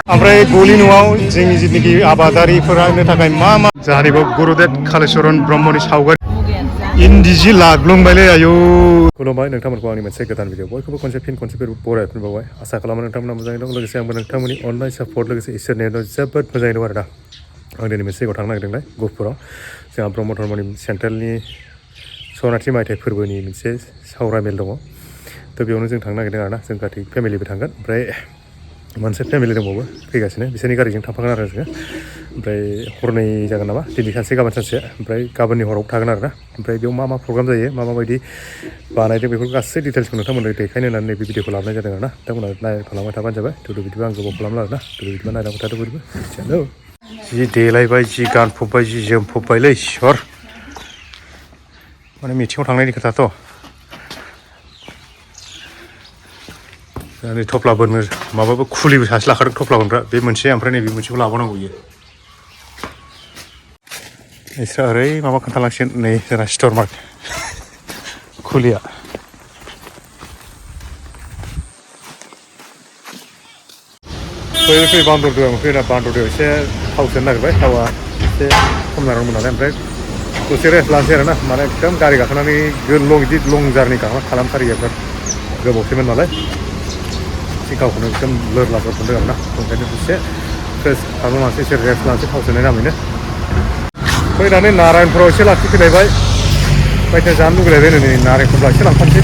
ओमफ्राय गलि न'आव जोंनि जिथुनाखि आबादारिफोरानो थाखाय मा मा जाहानिबो गुरुदेब कालिचरन ब्रह्मनि सावगारि इन्दिजि लाग्लुंबायलै आयौ खुलुमबाय नोंथांमोनखौ आंनि मोनसे गोदान भिडिअ बयखौबो खनसे बरायफिनबावबाय आसा खालामो नोंथांमोना मोजाङै दं लोगोसे आंबो नोंथांमोननि अननाय सापर्ट लोगोसे इसोरनि जोबोद मोजाङै दं आरो दा आं दिनै मोनसे जायगायाव थांनो नागिरदोंलाय गहपुराव जोंहा ब्रह्म धर्मनि सेन्ट्रेलनि सनाथि मायथाइ फोरबोनि मोनसे सावरायमेल दङ थ' बेयावनो जों थांनो नागिरदों आरोना जों गासै फेमिलिबो थांगोन ओमफ्राय मोनसे फेमिलि दंबावो फैगासिनो बिसोरनि गारिजों थांफागोन आरो जोङो ओमफ्राय हरनै जागोन नामा दिनै सानसे गाबोन सानसे ओमफ्राय गाबोननि हराव थागोन आरोना ओमफ्राय बेयाव मा मा प्रग्राम जायो माबायदि बानायदों बेफोर गासै डिटेल्सखौ नोंथांमोननो देखायनो होननानै नैबे भिडिअखौ लाबोनाय जादों आरोना नोंथांमोना नायफालांबाय थाबानो जाबाय थ' बिदिबा आं गोबाव खालामला आरोना थ' बिदिबा नायलांबाय थादो बयबो चलो जि देलायबाय जि गानफबबाय जि जोमफबबायलै इसर माने मिथिङाव थांनायनि खोथाथ' नै थफ्ला बोनो माबाबो खुलिबो सासे लाखादों थफ्ला बोनग्रा बे मोनसे ओमफ्राय नैबे मोनसेखौ लाबावनांगौ इयो नोंस्रा ओरै माबा खोन्थालांसिगोन नै जोंना स्टर मार्केट खुलिया फैयै बान्दरदों फैना बान्दरदों एसे थाव सोनो नागिरबाय थावा एसे खम जानांगौमोन नालाय ओमफ्राय दसे रेस्ट लानोसै आरोना माने एकदम गारि गाखोनानै बिदि लं जारनि खालामथारियो बिराद गोबावसैमोन नालाय गावखौनो एकदम लोरलाफोर मोनदों आरोना ओंखायनो दसे फ्रेस खालामलांसै एसे रेस्ट लानोसै थाव सोनाय नामैनो फैनानै नारायणपुराव एसे लाखिफैलायबाय बायदिया जानो लुगैलायबाय नै नारें खमला एसे लांफानोसै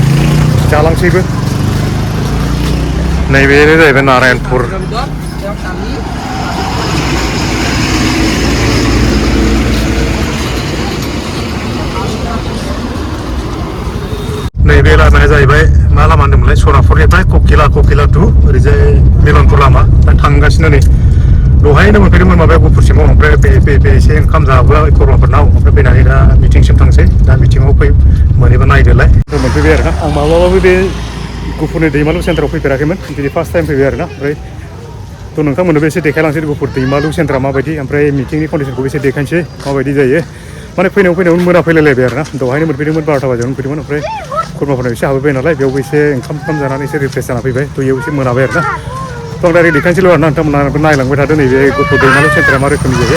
जालांसैबो नैबेनो जाहैबाय नारायणपुर नैबे लामाया जाहैबाय मा लामा होनदोंमोनलाय सनापुरनिफ्राय ककिला टु ओरैजाय मिलनपुर लामा थांगासिनो नै दहायनो मोनफैदोंमोन माबाया गहपुरसिमाव ओमफ्राय फैयै एसे ओंखाम जाबोबाय खरमाफोरनाव ओमफ्राय फैनानै दा मिटिंसिम थांसै दा मिटिङाव मोनहैबा नायदोलाय मोनफैबाय आरोना आं माब्लाबाबो बे गहपुरनि दैमालु सेन्टाराव फैफेराखैमोन दिनै फार्स्ट टाइम फैबाय आरोना ओमफ्राय थ' नोंथांमोननोबो एसे देखायलांसै गहपुर दैमालु सेन्टारा माबायदि ओमफ्राय मिटिंनि कन्डिसनखौबो एसे देखायनोसै माबायदि जायो माने फैनायावनो मोना फैलायलायबाय आरोना दहायनो मोनफैदोंमोन 12टा बाजियावनो मोनफैदोंमोन ओमफ्राय खुरमाफोरनाव एसे हाबैबाय नालाय बेयावबो एसे ओंखाम जानानै एसे रिफ्रेस जाना फैबाय थ' बेयाव एसे मोनाबाय आरोना थ' आं डाइरेक्ट देखायनोसैल' आरोना नोंथांमोनहा नायलांबाय थादों नैबे गहपुर दैमालु सेन्टारा मा रोखोमनि जायो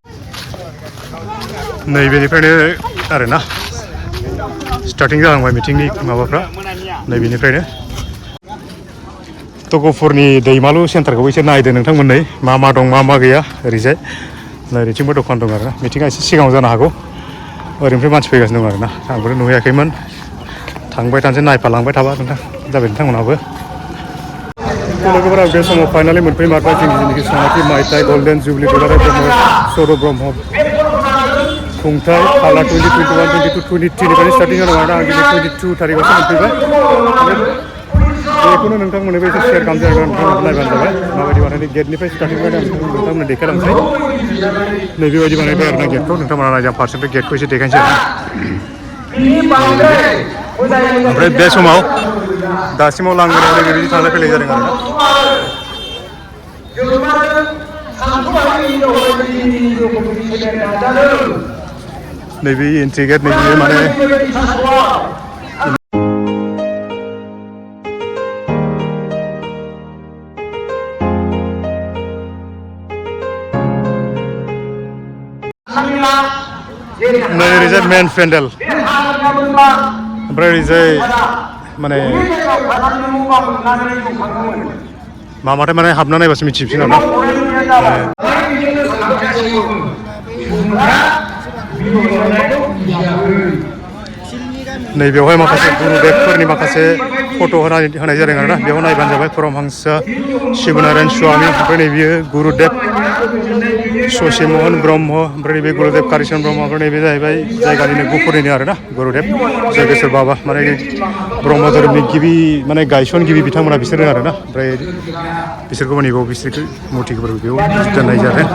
नैबेनिफ्रायनो आरोना स्टार्टिं जालांबाय मिटिंनि माबाफ्रा नैबेनिफ्रायनो थ' गहपुरनि दैमालु सेन्टारखौबो एसे नायदो नोंथांमोननै मा दं मा गैया ओरैजाय ओरैथिंबो दखान दं आरोना मिटिङा एसे सिगाङाव जानो हागौ ओरैनिफ्राय मानसि फैगासिनो दं आरोना आंबो नुहैयाखैमोन थांबाय थानोसै नायफालांबाय थाबा जाबाय नोंथांमोनहाबो लोगोफोरा बे समाव फाइनालि मोनफैमारबाय जोंनि जिनिखि सनाथि मायथाइ गल्डेन जुबलि दुलाराय ब्रह्म सौरभ ब्रह्म खुंथाय फाला 2021, 22, 23निफ्रायनो स्टार्टिं जादों आरोना आं दिनै 22 थारिखआवसो मोनफैबाय बेखौनो नोंथांमोननोबो एसे शेयार खालामसै आरोना नोंथांमोनबो नायबानो जाबाय माबायदि बानायदों गेटनिफ्राय स्टार्टिं बायदि आं नोंथांमोननो देखायलांसै नैबेबायदि बानायबाय आरोना गेटखौ नोंथांमोना नायजां फारसेनिफ्राय गेटखौ एसे देखायनोसै ओमफ्राय बे समाव दासिमाव लांगोनायाव बेबायदि थांलाय फैलाय जादों आरोना नैबे एन्ट्रि गेट नैबे माने नै ओरैजाय मेन पेन्डेल ओमफ्राय ओरैजाय माने माथाय माने हाबना नायबासो मिथिसिगोन आरोना नैबेवहाय माखासे गुरुदेबफोरनि माखासे फट' होनाय जादों आरोना बेयाव नायबानो जाबाय परमहंस शिबनारायण स्वामी ओमफ्राय नैबेयो गुरुदेब ससे महन ब्रह्म ओमफ्राय नैबे गुरुदेब कालिचरन ब्रह्म ओमफ्राय नैबे जाहैबाय जायगानिनो गहपुरनिनो आरोना गुरुदेब जगेश्वर बाबा माने ब्रह्म धोरोमनि गिबि माने गायसनगिरि बिथांमोना बिसोरो आरोना ओमफ्राय बिसोरखौ माने बेयाव बिसोरखौ मुर्तिफोरखौ बेयाव दोननाय जादों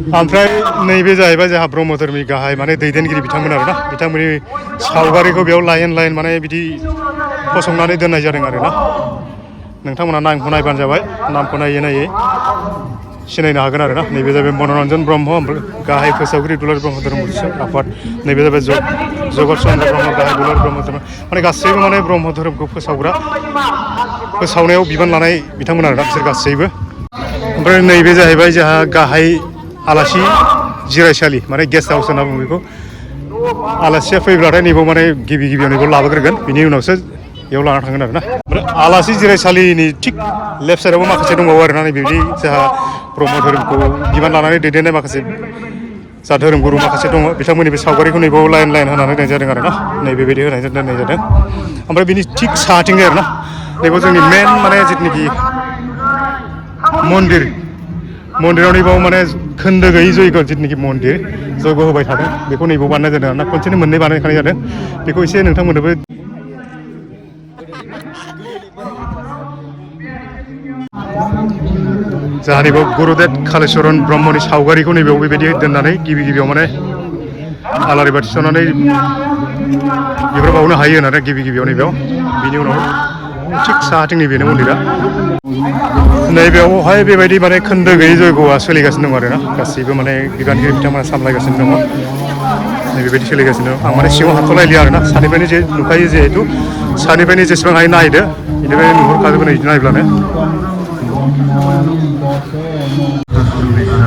ओमफ्राय नैबे जाहैबाय जोंहा ब्रह्म धोरोमनि गाहाय माने दैदेनगिरि बिथांमोन आरोना बिथांमोननि सावगारिखौ बेयाव लाइन लाइन माने बिदि फसंनानै दोननाय जादों आरोना नोंथांमोना नामखौ नायबानो जाबाय नामखौ नायै नायै सिनायनो हागोन आरोना नैबे जाबाय मनरन्जन ब्रह्म गाहाय फोसावगिरि दुलाराय ब्रह्म धोरोम आफाद नैबे जाबाय जगत चन्द्र ब्रह्म गाहाय दुलाराय ब्रह्म धोरोम माने गासैबो माने ब्रह्म धोरोमखौ फोसावनायाव बिबान लानाय बिथांमोन आरोना बिसोर गासैबो ओमफ्राय नैबे जाहैबाय जोंहा गाहाय आलासि जिरायसालि माने गेस्ट हाउस होनना बुङो बेखौ आलासिया फैब्लाथाय नैबाव माने गिबियाव नैबाव लाबोग्रोगोन बिनि उनावसो बेयाव लाना थांगोन आरोना ओमफ्राय आलासि जिरायसालिनि थिग लेफ्ट साइडआवबो माखासे दंबावो आरोना नैबेबायदि जोंहा ब्रह्म धोरोमखौ बिबान लानानै दैदेननाय माखासे जा धोरोमगुरु माखासे दङ बिथांमोननि बे सावगारिखौ नैबाव लाइन लाइन होनानै दोननाय जादों आरोना नैबेबायदि दोननाय जादों ओमफ्राय बिनि थिग साहाथिंजाय आरोना नैबाव जोंनि मेन माने जिथुनाखि मन्दिराव नैबाव माने खोन्दो गैयै जयग' जिथुनाखि मन्दिर जयग' होबाय थादों बेखौ नैबाव बानायनाय जादों आरोना खनसेनो मोननै बानायखानाय जादों बेखौ एसे नोंथांमोननोबो जोंहा नैबाव गुरुदेब कालिचरन ब्रह्मनि सावगारिखौ नैबेयाव बेबायदि दोननानै गिबियाव माने आलारि बाथि सावनानै बिबार बावनो हायो होननानै गिबियाव नैबेयाव बिनि उनाव थिग साहाथिं नैबेनो मन्दिरा नैबेयावहाय बेबायदि माने खोन्दो गैयै जयग'आ सोलिगासिनो दं आरोना गासैबो माने बिबानगिरि बिथांमोना सामलायगासिनो दङ नैबेबायदि सोलिगासिनो दं आं माने सिङाव हाबथ'लायलिया आरोना सानिफ्रायनो जे नुखायो जिहेथु सानिफ्रायनो जेसेबां हायो नायदो बेनिफ्राय नुहुरखाजोबो नै नायब्लानो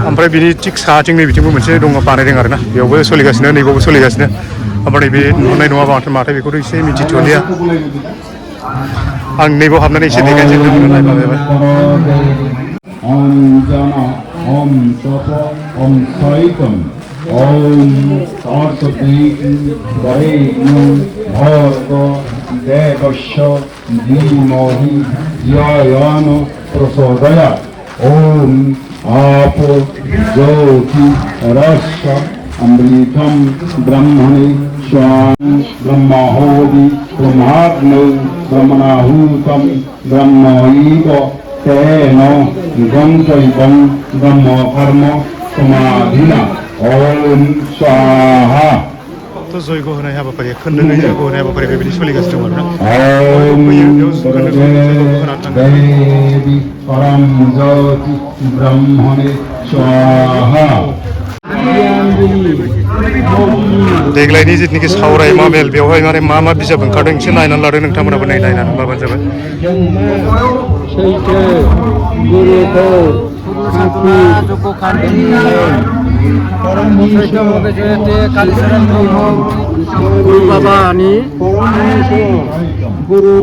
ओमफ्राय बिनि थिग साहाथिं नैबिथिंबो मोनसे दङ बानायदों आरोना बेयावबो सोलिगासिनो नैबावबो सोलिगासिनो ओमफ्राय नैबे नुनाय नङा माथो बेखौथ' एसे मिथिथ'लिया आं नैबाव हाबनानै एसे देखायनोसै नायब्लानो जाबाय Om Apo Jyoti Rasya Amritam Brahmani Swan Brahmahodi Brahmagno Brahmanahutam Brahmaiva Teno Gantaibam Brahma Karma Samadhina Om Swaha 또 저희가 하나의 하바까지 큰 능력이 되고 하나의 하바까지 배변이 소리가 들어오나 Devi Param Jyoti Brahmane Swaha देग्लायनि जितुनिखि सावरायमा मेल बेवहाय माने मा बिजाब ओंखारदों एसे नायनानै लादो नोंथांमोनाबो नायनानै लाबानो जाबाय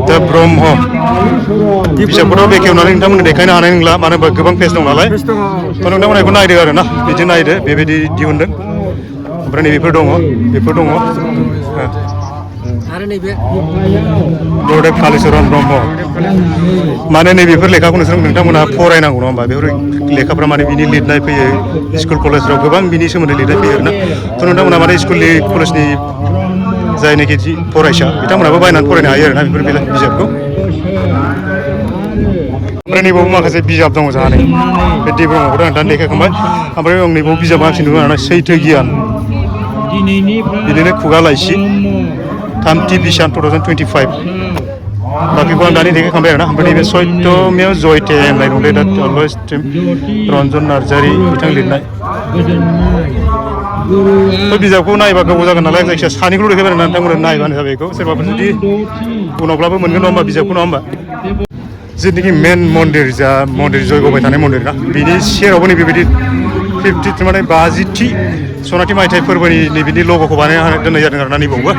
दा ब्रह्म बिजाबखौथ' बेखेवनानै नोंथांमोननो देखायनो हानाय नंला मानो होनबा गोबां पेज दं नालाय थ' नोंथांमोना बेखौ नायदो आरोना बिदि नायदो बेबायदि दिहुनदों ओमफ्राय नैबेफोर दङ गुरुदेब कालिचरन ब्रह्म माने नैबेफोर लेखाखौ नोंथांमोना फरायनांगौ नङा होमबा बेफोर लेखाफ्रा माने बिनि लिरनाय फैयो स्कुल कलेजफ्राव गोबां बिनि सोमोन्दै लिरनाय फैयो आरोना थ' नोंथांमोना माने स्कुलनि कलेजनि जायनाखि फरायसा बिथांमोनाबो बायनानै फरायनो हायो आरोना बेफोर बिजाबखौ ओमफ्राय नैबावबो माखासे बिजाब दङ जोंहा नै बे दै ब्रह्मखौथ' आं दानो देखायखांबाय ओमफ्राय आं नैबाव बिजाब गांसे नुदों आरोना सैथो गियान बिदिनो खुगा लाइसि थामथि बिसान 2025 बाखिखौ आं दानि देखायखांबाय आरोना ओमफ्राय नैबे सत्यमेव जयते होननाय दंलै दा रन्जन नार्जारि बिथां लिरनाय बे बिजाबखौ नायबा गोबाव जागोन नालाय जायखिजाया सानैखौल' देखायबाय आरोना नोंथांमोना नायबानो जाबाय बेखौ सोरबाफोर जुदि उनावब्लाबो मोनगोन नङा होमबा बिजाबखौ नङा होमबा जितुनिखि मेन मन्दिर जा मन्दिर जयग'बाय थानाय मन्दिर ना बिनि सेरावबो नैबेबायदि 50 माने 50थि सनाथि मायथाइ फोरबोनि नैबिनि लग'खौ बानायना दोननाय जादों आरोना नैबावबो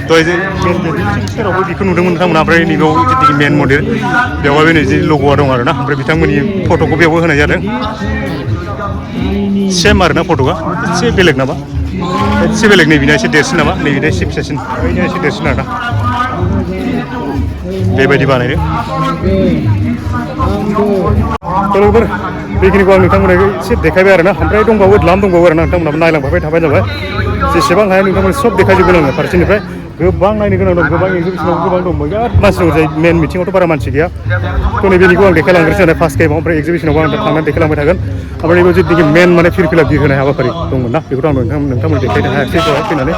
दहाय सेरावबो बेखौ नुदोंमोन नोंथांमोना ओमफ्राय नैबाव जितुनिखि मेन मन्दिर बेवहायबो नै लग'आ दं आरोना ओमफ्राय बिथांमोननि फट'खौ बेयावबो होनाय जादों सेम आरोना फट'आ एसे बेलेग नामा एसे बेलेग नैबिना एसे देरसिन नामा नैबिना एसे फिसासिन बैनिया एसे देरसिन आरोना बेबायदि बानायदों लोगोफोर बेखिनिखौ आं नोंथांमोननो एसे देखायबाय आरोना ओमफ्राय दंबावो द्लाम दंबावो आरोना नोंथांमोनाबो नायलांबाय थाबानो जाबाय जेसेबां हाया नोंथांमोन सब देखायजोबगोन आङो फारसेनिफ्राय गोबां नायनो गोनां दं गोबां एक्जिबिसनाव गोबां दं बिराद मानसि दं जाय मेन मिथिङावथ' बारा मानसि गैया थ' नैबेनिखौ आं देखायलांग्रोसै आरो फार्स्ट टाइमाव ओमफ्राय एक्जिबिसनावबो आं थांनानै देखायलांबाय थागोन ओमफ्राय बेयाव जिथुनाखि मेन माने फिरफिला बिर होनाय हाबाफारि दंमोन ना बेखौथ' आं नोंथांमोन देखायनो हायाखै दहाय फैनानै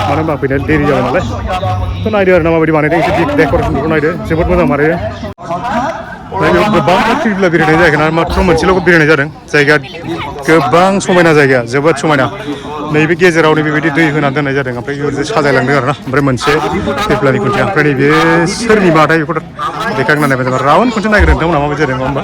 मानो होनबा फैनाया देरि जाबाय नालाय थ' नायदो आरो ना माबायदि बानायदों एसे डेक'रेसनखौ नायदो जोबोद मोजां बानायदों बेयाव गोबां फिरफिला बिर होनाय जायाखै ना माथ्र' मोनसेल' बिर होनाय जादों जायगाया गोबां समायना जायगाया जोबोद समायना नैबे गेजेराव बेबायदि दै होनानै दोननाय जादों ओमफ्राय बेबायदि साजायलांदों आरो ना ओमफ्राय मोनसे फिरफिलानि खुन्थिया ओमफ्राय नैबे सोरनि बाथाय बेखौ देखायना नायबाय जाबाय राउन्ड खनसे नायग्रो नोंथांमोना माबायदि जादों नङा होमबा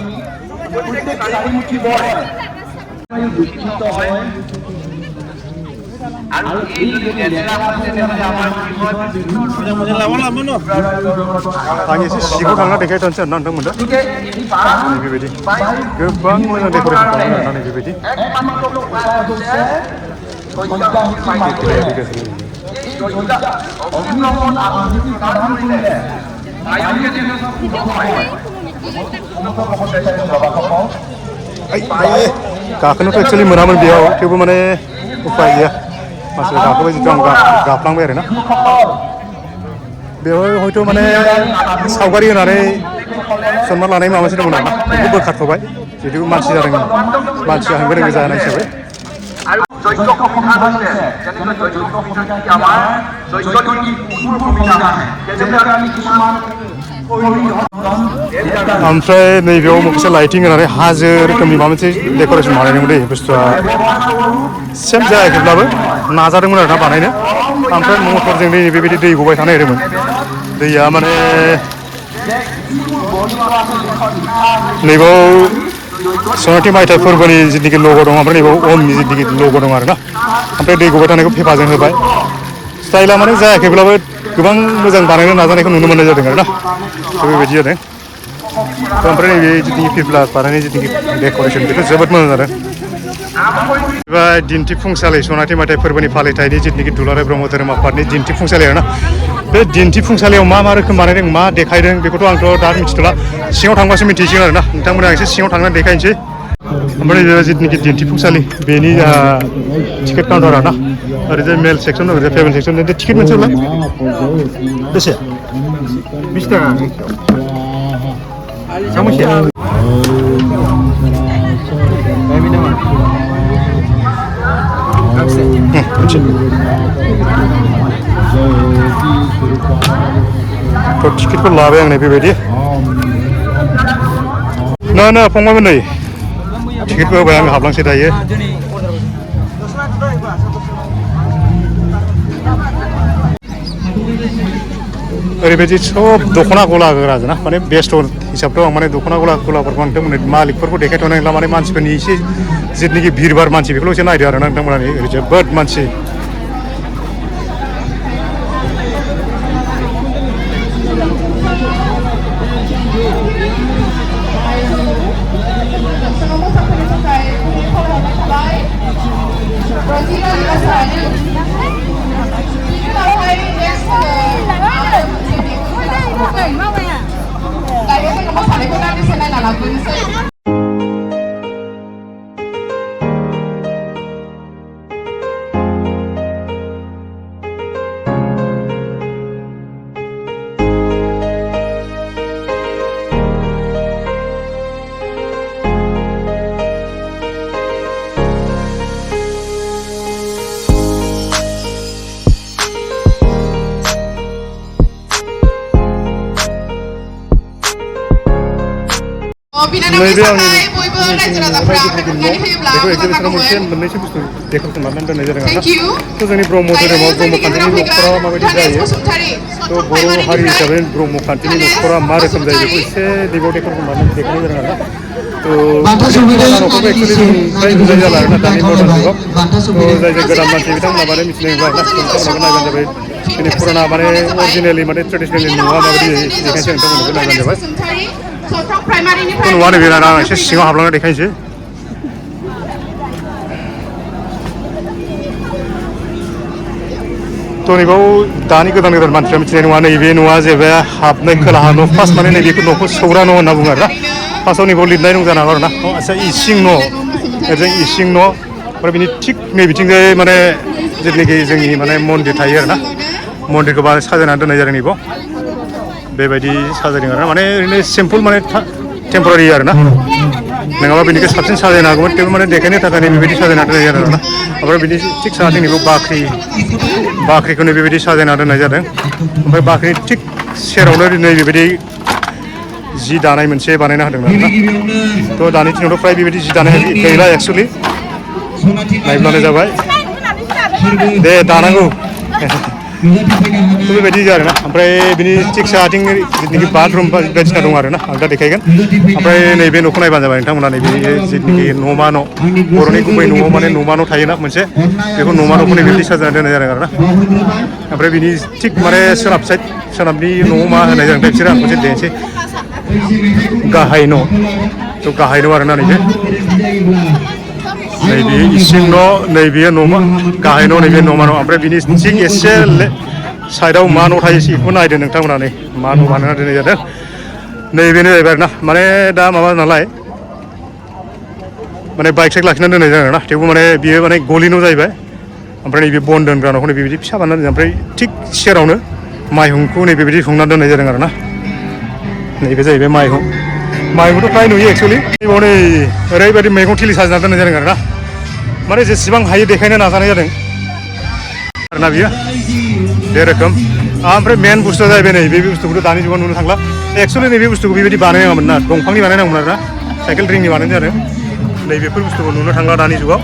आं एसे सिङाव थांना देखायथानोसै आरो ना नोंथांमोननो बेबायदि गोबां मोजां डेक'रेसन खालामदों आरो ना बेबायदि गाखोनोथ' एक्सुवेलि मोनामोन बेयाव थेवबो माने उपाय गैया मानसिफ्रा गाखोबाय जिथु आं गाफ्लांबाय आरो ना बेवहाय हयथ' माने सावगारि होनानै सनमान लानाय माबा मोनसे दंमोन आरोना बेखौ बोखारथ'बाय जिहेतु मानसि जादों मानसिया होंगो दोंगो जानाय हिसाबै ओमफ्राय नैबेयाव माखासे लाइटिं होनानै हाजो रोखोमनि माबा मोनसे डेक'रेसन बानायदोंमोन दै बुस्थुआ सेम जायाखैब्लाबो नाजादोंमोन आरो ना बानायनो ओमफ्राय मटरजों दै बेबायदि दै गबाय थानो नागिरदोंमोन दैया माने नैबाव सनाथि मायथाइ फोरबोनि जिथुनाखि लग' दं ओमफ्राय नैबाव अमनि जिथुनाखि लग' दं आरो ना ओमफ्राय दै गबाय थानायखौ पेपारजों होबाय स्टाइला माने जायाखैब्लाबो गोबां मोजां बानायनो नाजानायखौ नुनो मोननाय जादों आरो ना बेबायदि जादों ओमफ्राय नैबे जिथुनाखि फिरफिला बानायनाय जिथुनाखि डेक'रेसन बेथ' जोबोद मोजां जादों एबा दिन्थिफुंसालि सनाथि मायथाइ फोरबोनि फालिथायनि जिथुनाखि दुलाराय ब्रह्म धोरोम आफादनि दिन्थिफुंसालि आरो ना बे दिन्थिफुंसालियाव मा मा रोखोम बानायदों मा देखायदों बेखौथ' आंथ' दा मिथिथ'ला सिङाव थांबासो मिथिसिगोन आरो ना नोंथांमोना एसे सिङाव थांनानै देखायनोसै ओमफ्राय जिथुनाखि दिन्थिफुंसालि बेनि टिकेट काउन्टार आरो ना ओरैजाय मेल सेक्सन दं ओरैजाय फेमेल सेक्सन टिकेट मोनसेयावलाय बेसे 20 थाखा सामोसे थ' टिकेटखौ लाबाय आं नै बेबायदि ना फंबायमोन नै टिकेटखौ होबाय आं हाबलांसै दायो ओरैबायदि सब दख'ना गला गोराजों माने बेस्थ' हिसाबथ' आं माने दख'ना गलाफोरखौ नोंथांमोननो मालिकफोरखौ देखायथ'नाय नंला माने मानसिफोरनि एसे जिथुनाखि भिरभार मानसि बेखौल' एसे नायदो आरो ना नोंथांमोना जोबोद मानसि नैबे आंनि बेखौ एक्जिबिसनाव मोनसे मोननैसो बुस्थु डेक'रेसन खालामनानै दोननाय जादों आरोना थ' जोंनि ब्रह्म धोरोमाव ब्रह्मखान्थिनि न'खरा माबायदि जायो थ' बर' हारि हिसाबै ब्रह्मखान्थिनि न'खरा मा रोखोम जायो बेखौ एसे नैबाव डेक'रेसन खालामनानै देखायनाय जादों आरोना थ' न'खरखौ एक्सुवेलि जों फ्राय नुनाय जाला आरोना दानि मदार्न जुगाव थ' जाय गोदान मानसि बिथांमोना माने मिथिनाय नंला आरोना नोंथांमोनाबो नायबानो जाबाय जोंनि फुराना माने अरिजिनेलि माने ट्रेडिसनेलि न'आ माबायदि देखायनोसै नोंथांमोननोबो नायबानो जाबाय नुवा नैबे आं एसे सिङाव हाबलांना देखायनोसै थ' नैबाव दानि गोदान मानसिफ्रा मिथिनाय नङा नैबे न'आ जाहैबाय हाबनाय खोलाहा न' फार्स्ट माने नैबेखौ न'खौ सौरा न' होनना बुङो आरोना फार्स्टआव नैबाव लिरनाय दं जानो हागौ आरोना आच्चा इसिं न' ओरैजाय इसिं न' ओमफ्राय बिनि थिग नैबिथिंजाय माने जिथुनाखि जोंनि माने मन्दिर थायो आरोना मन्दिरखौ साजायनानै दोननाय जादों नैबाव बेबायदि साजायदों आरोना माने ओरैनो सिम्पोल माने टेम्परारि आरोना नङाबा बेनिखौ साबसिन साजायनो हागौमोन थेवबो माने देखायनो थाखाय बेबायदि साजायना दोननाय जादों आरोना ओमफ्राय बिनि थिग साहाथिं नैबे बाख्रिखौनो बेबायदि साजायना दोननाय जादों ओमफ्राय बाख्रिनि थिग सेरावनो नै बेबायदि जि दानाय मोनसे बानायना होदों आरोना थ' दानि दिनावथ' फ्राय बेबायदि जि दानाय गैला एक्सुवेलि नायब्लानो जाबाय दे दानांगौ बेबायदि आरोना ओमफ्राय बिनि थिग साहाथिं जिथुनाखि बाथरुम बायदिसिना दं आरोना आं दा देखायगोन ओमफ्राय नैबे न'खौ नायबानो जाबाय नोंथांमोना नैबे जिथुनाखि न'मा न' बर'नि गुबै न'आव माने न'मा न' थायोना मोनसे बेखौ न'मा न'खौ बेबायदि साजायना दोननाय जादों आरोना ओमफ्राय बिनि थिग माने सोनाब साइड सोनाबनि न'आव मा होनाय जादों बिसोरो आं मोनसे देनोसै गाहाय न' थ' गाहाय न' आरोना नैबे नैबे इसिं न' नैबे न'मा गाहाय न' नैबे न'मा न' ओमफ्राय बिनि थिग एसे साइडआव मा न' थायो बेखौ नायदो नोंथांमोना नै मा न' बानायना दोननाय जादों नैबेनो जाहैबाय आरोना माने दा माबा नालाय माने बाइक साइक लाखिनानै दोननाय जादों आरोना थेवबो माने बियो माने गलि न' जाहैबाय ओमफ्राय नैबे बन दोनग्रा न'खौ बेबायदि फिसा बानायना दोनदों ओमफ्राय थिग सेरावनो माइहुंखौ नै बेबायदि हुंना दोननाय जादों आरोना नैबे जाहैबाय माइहुंखौथ' फ्राय नुयो एक्सुवेलि बेयाव नै ओरैबायदि मैगं थिलि साजायना दोननाय जादों आरोना माने जेसेबां हायो देखायनो नाजानाय जादों आरोना बियो बे रोखोम ओमफ्राय मेन बुस्थुआ जाहैबाय नै बे बुस्थुखौथ' दानि जुगाव नुनो थांला एक्सुवेलि नैबे बुस्थुखौ बेबायदि बानायनाङामोन ना दंफांनि बानायनांगौमोन आरोना साइकेल रिंनि बानायनाय जादों नैबेफोर बुस्थुखौ नुनो थांला दानि जुगाव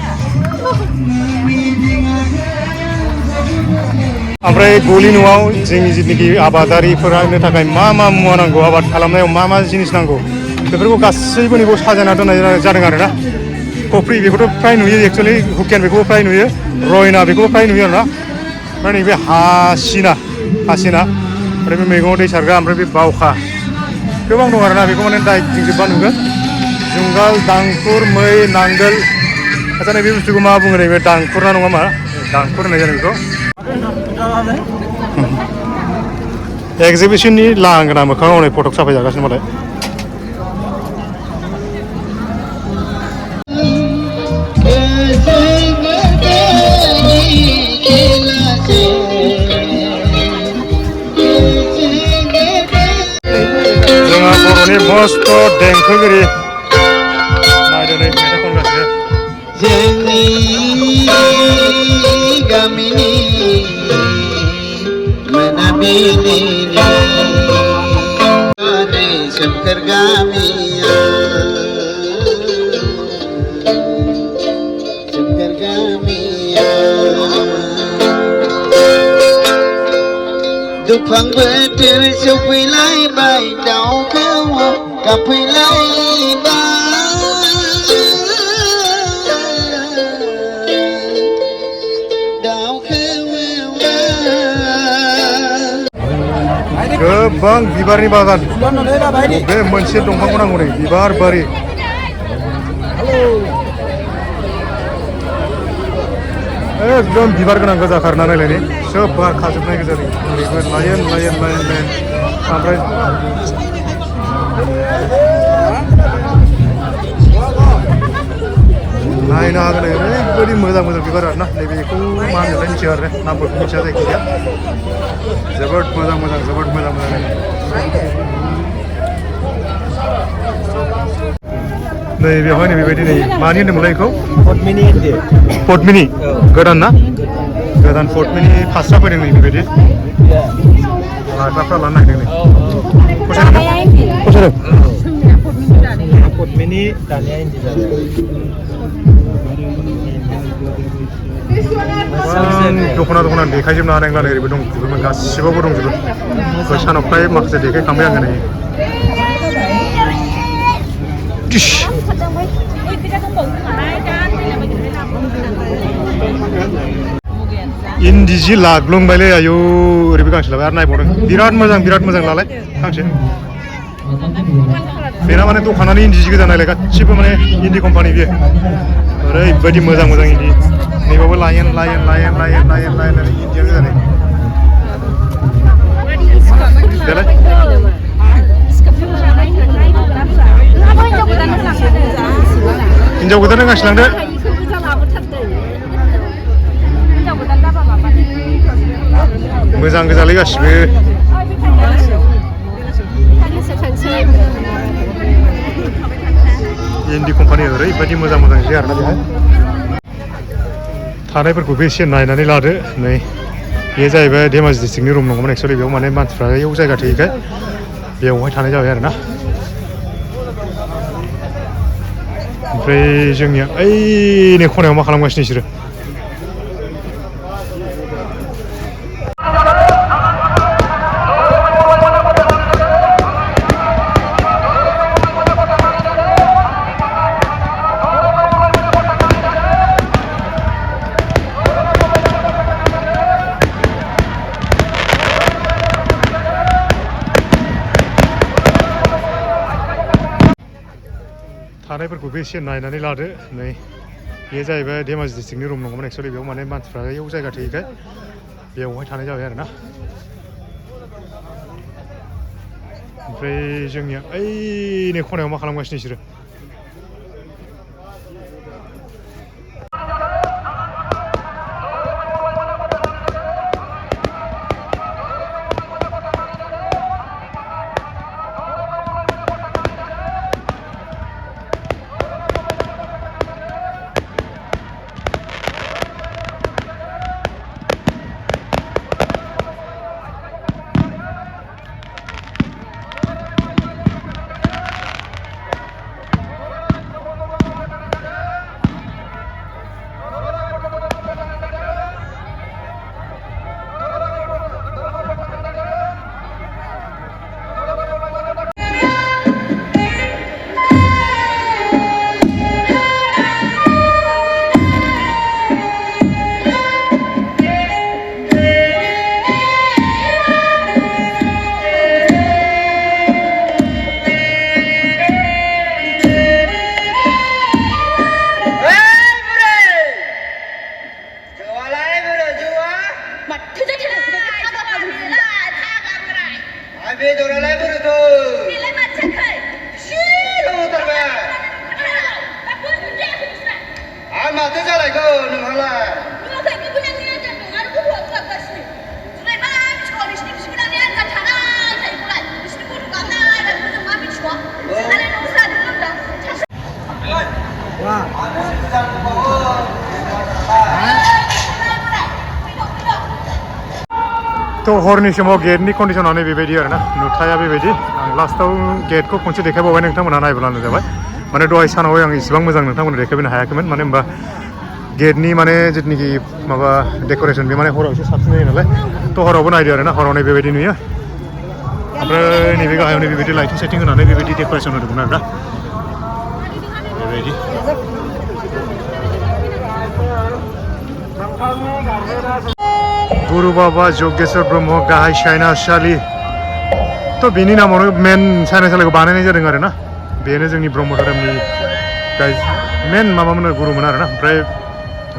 ओमफ्राय गलि न'आव जोंनि जिथुनाखि आबादारिफोरनो थाखाय मा मुवा नांगौ आबाद खालामनायाव मा जिनिस नांगौ बेफोरखौ गासैबो नैबाव साजायना दोननाय जादों आरोना कफ्रि बेखौथ' फ्राय नुयो एक्सुवेलि हुकेन बेखौबो फ्राय नुयो रयना बेखौबो फ्राय नुयो आरोना ओमफ्राय नैबे हासिना ओमफ्राय बे मैगङाव दै सारग्रा ओमफ्राय बे बावखा गोबां दं आरोना बेखौ माने दायथिंजोबबा नुगोन जुंगाल दांखुर मै नांगोल आच्चा नैबे बुस्थुखौ मा बुङो नैबे दांखुर ना नङा मा दांखुर होननाय जादों बेखौ एक्जिबिसननि लांगोना मोखाङाव नै फटक साफायजागासिनो मालाय जोंहा बर'नि मस्त देंखोगिरि नायदो नै मेथाइ खनगासिनो जोंनि गामिनि मोनाबिलिनि सोमखोर गामिया दुफां बोथोर सफैलायबाय दाउ खौवौ गाबफैलायबाय गोबां बिबारनि बागान बे मोनसे दंफांखौ नांगौ नै बिबार बारि एकदम बिबार गोनां गोजाथारना नायलाय सोब बार खाजोबनाय गोजा ओरैबो लाइन ओमफ्राय नायनो हागोन ओरैबायदि मोजां बिबार आरोना नैबेखौ मा होनोथाय मिथिया आरो नामफोरखौ मिथिया जायखिजाया जोबोद मोजां नै बेवहाय नै बेबायदि नै मानि होनदोंमोनलाय बेखौ पद्मिनि गोदान ना गोदान पद्मिनि फास्रा फैदों नै बेबायदि लाग्राफ्रा लानो नागिरदों नै फसायदों पद्मिनि दानिया इन्दि दख'ना देखायजोबनो हानाय नंला ओरैबो दंजोबोमोन गासिबावबो दंजोबो सानाव फ्राय माखासे देखायखांबाय आङो नै इन्दि जि लाग्लुंबायलै आयौ ओरैबो गांसे लाबाय आरो नायबावदों बिराद मोजां लालाय गांसे बेना माने दखानानो इन्दि जि गोजा नायलाय गासिबो माने इन्दि कम्पानि बेयो ओरैबायदि मोजां इन्दि नैबावबो लाइन इन्दिया गोजा नै देलाय हिन्जाव गोदान गांसे लांदो मोजां गोजालै गासिबो ओरैबायदि मोजां मोजां जि आरोना बेहाय थानायफोरखौबो एसे नायनानै लादो नै बे जाहैबाय धेमाजि डिस्ट्रिक्टनि रुम नङामोन एक्सुवेलि बेयाव माने मानसिफ्रा बेयाव जायगा थोयैखाय बेयावहाय थानाय जाबाय आरोना ओमफ्राय जोंनिया ओइनै खनायाव मा खालामगासिनो बिसोरो थानायफोरखौबो एसे नायनानै लादो नै बे जाहैबाय धेमाजि डिस्ट्रिक्टनि रुम नङामोन एक्सुवेलि बेयाव माने मानसिफ्रा बेयाव जायगा थोयैखाय बेयावहाय थानाय जाबाय आरोना ओमफ्राय जोंनिया ओइनै खनायाव मा खालामगासिनो बिसोरो माथो जालायखो नोंहालाय तो हरनि समाव गेटनि कन्डिसनानो बेबायदि आरोना नुथाया बेबायदि आं लास्टआव गेटखौ खनसे देखायबावबाय नोंथांमोना नायब्लानो जाबाय माने दहाय सानावहाय आं इसेबां मोजां नोंथांमोननो देखायनो हायाखैमोन मानो होनबा गेटनि माने जितुनिखि माबा डेक'रेसन बे माने हराव एसे साबसिन जायो नालाय तो हरावबो नायदो आरोना हराव बेबायदि नुयो ओमफ्राय नैबे गाहायावनो बेबायदि लाइटिं साइटिं होनानै बेबायदि डेक'रेसन होदोंमोन आरोना बेबायदि गुरु बाबा जगेश्वर ब्रह्म गाहाय सायनासालि तो बेनि नामावनो मेन सायनासालिखौ बानायनाय जादों आरोना बेनो जोंनि ब्रह्म धोरोमनि मेन माबामोन गुरुमोन आरोना ओमफ्राय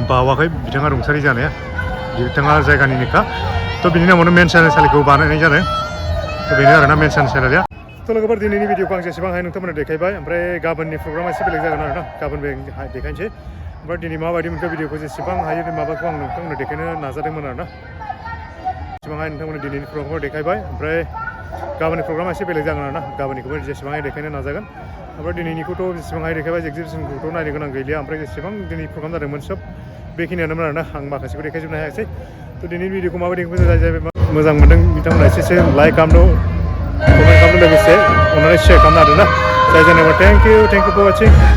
बावाखै बिथाङा रुंसारि जानाया बिथाङा जायगानिनोखा तो बेनि नामावनो मेन सायनासालिखौ बानायनाय जादों तो बेनो आरोना मेन सायनासालिया तो लोगोफोर दिनैनि भिडिअखौ आं जेसेबां हायो नोंथांमोननो देखायबाय ओमफ्राय गाबोननि प्रग्रामा एसे बेलेग जागोन आरोना गाबोन देखायनोसै ओमफ्राय दिनै माबायदि मोनखो भिडिअखौ जेसेबां हायो माबाखौ आं नोंथांमोननो देखायनो नाजादोंमोन आरोना जेसेबां हायो नोंथांमोननो दिनैनि प्रग्रामखौ देखायबाय ओमफ्राय गाबोननि प्रग्रामा एसे बेलेग जागोन आरोना गाबोननिखौबो जेसेबां हायो देखायनो नाजागोन ओमफ्राय दिनैनिखौथ' जेसेबां हायो देखायबाय एक्जिबिसनखौथ' नायनो गोनां गैलिया ओमफ्राय जेसेबां दिनै प्रग्राम जादोंमोन सब बेखिनियानोमोन आरोना आं माखासेखौ देखायजोबनो हायासै तो दिनैनि भिडिअखौ माबायदि मोजां मोनदों बिथांमोना एसे लाइक खालामनो कमेन्ट खालामनो लोगोसे अननानै शेयार खालामनो हादोंना जाय जेनेबा थेंक इउ फर वाचिं